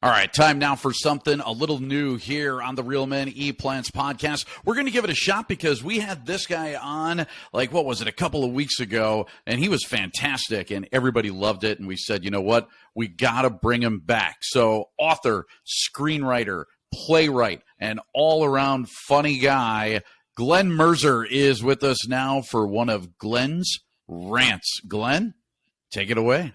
All right, time now for something a little new here on the Real Men Eat Plants podcast. We're going to give it a shot because we had this guy on, a couple of weeks ago, and he was fantastic, and everybody loved it, and we said, you know what, we got to bring him back. So author, screenwriter, playwright, and all-around funny guy, Glen Merzer is with us now for one of Glen's rants. Glen, take it away.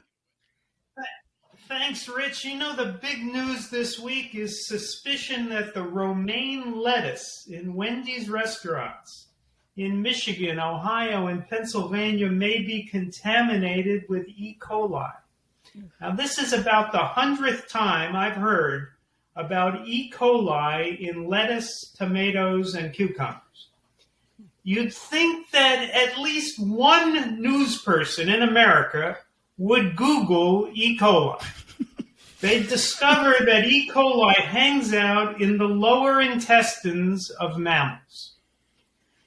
Thanks, Rich. You know, the big news this week is suspicion that the romaine lettuce in Wendy's restaurants in Michigan, Ohio, and Pennsylvania may be contaminated with E. coli. Now, this is about the 100th time I've heard about E. coli in lettuce, tomatoes, and cucumbers. You'd think that at least one news person in America would Google E. coli. They discovered that E. coli hangs out in the lower intestines of mammals.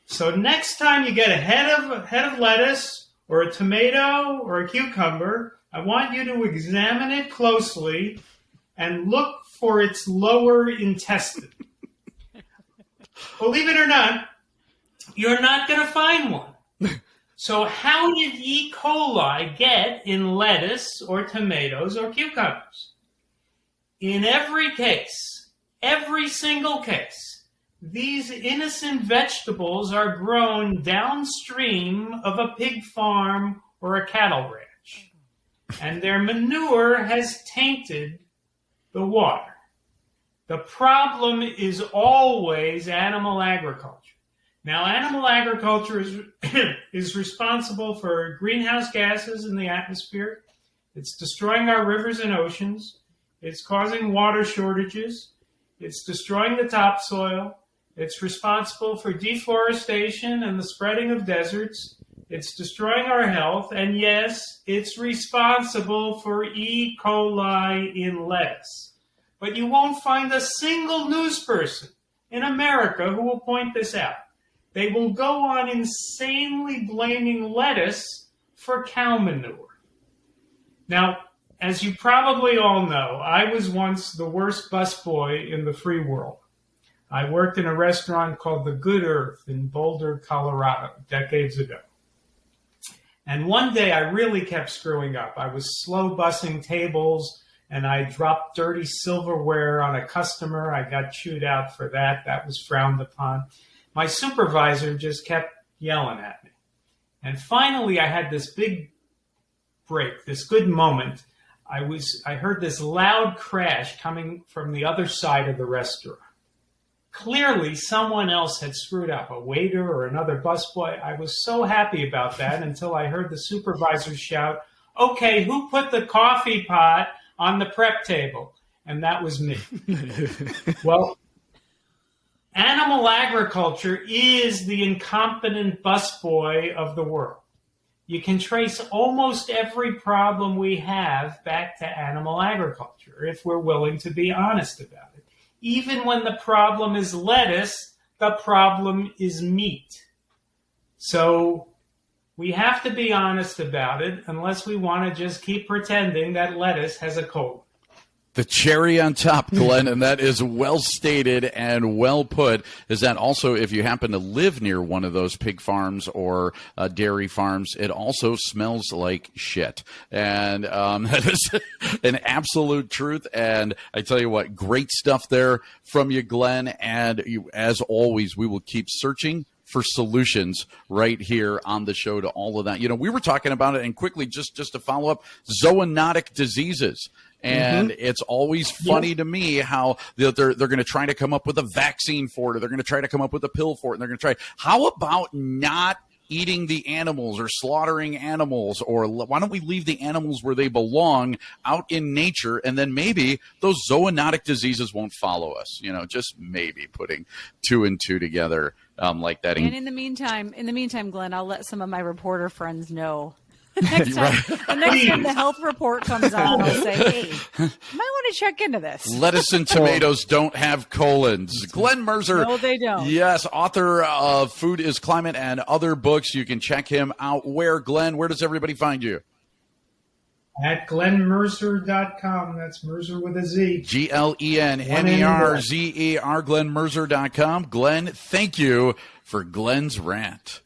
So next time you get a head of lettuce or a tomato or a cucumber, I want you to examine it closely and look for its lower intestine. Believe it or not, you're not going to find one. So how did E. coli get in lettuce or tomatoes or cucumbers? In every case, every single case, these innocent vegetables are grown downstream of a pig farm or a cattle ranch, and their manure has tainted the water. The problem is always animal agriculture. Now, animal agriculture is responsible for greenhouse gases in the atmosphere. It's destroying our rivers and oceans. It's causing water shortages. It's destroying the topsoil. It's responsible for deforestation and the spreading of deserts. It's destroying our health. And yes, it's responsible for E. coli in lettuce. But you won't find a single news person in America who will point this out. They will go on insanely blaming lettuce for cow manure. Now, as you probably all know, I was once the worst busboy in the free world. I worked in a restaurant called The Good Earth in Boulder, Colorado, decades ago. And one day I really kept screwing up. I was slow bussing tables, and I dropped dirty silverware on a customer. I got chewed out for that. That was frowned upon. My supervisor just kept yelling at me. And finally, I had this big break, this good moment. I heard this loud crash coming from the other side of the restaurant. Clearly, someone else had screwed up, a waiter or another busboy. I was so happy about that until I heard the supervisor shout, "Okay, who put the coffee pot on the prep table?" And that was me. Well, animal agriculture is the incompetent busboy of the world. You can trace almost every problem we have back to animal agriculture if we're willing to be honest about it. Even when the problem is lettuce, the problem is meat. So we have to be honest about it unless we want to just keep pretending that lettuce has a colon. The cherry on top, Glen, and that is well stated and well put, is that also if you happen to live near one of those pig farms or dairy farms, it also smells like shit. And that is an absolute truth. And I tell you what, great stuff there from you, Glen. And as always, we will keep searching for solutions right here on the show to all of that. You know, we were talking about it, and quickly, just to follow up, zoonotic diseases. And it's always funny to me how they're going to try to come up with a vaccine for it, or they're going to try to come up with a pill for it, and they're going to try. How about not eating the animals or slaughtering animals? Or why don't we leave the animals where they belong out in nature, and then maybe those zoonotic diseases won't follow us, you know, just maybe putting two and two together like that. And in the meantime, Glenn, I'll let some of my reporter friends know. Next time the health report comes out, I'll say, hey, you might want to check into this. Lettuce and tomatoes don't have colons. Glen Merzer. No, they don't. Yes, author of Food is Climate and other books. You can check him out. Where, Glenn? Where does everybody find you? At glenmerzer.com. That's Merzer with a Z. GlenMerzer, GlenMerzer.com. Glenn, thank you for Glen's Rant.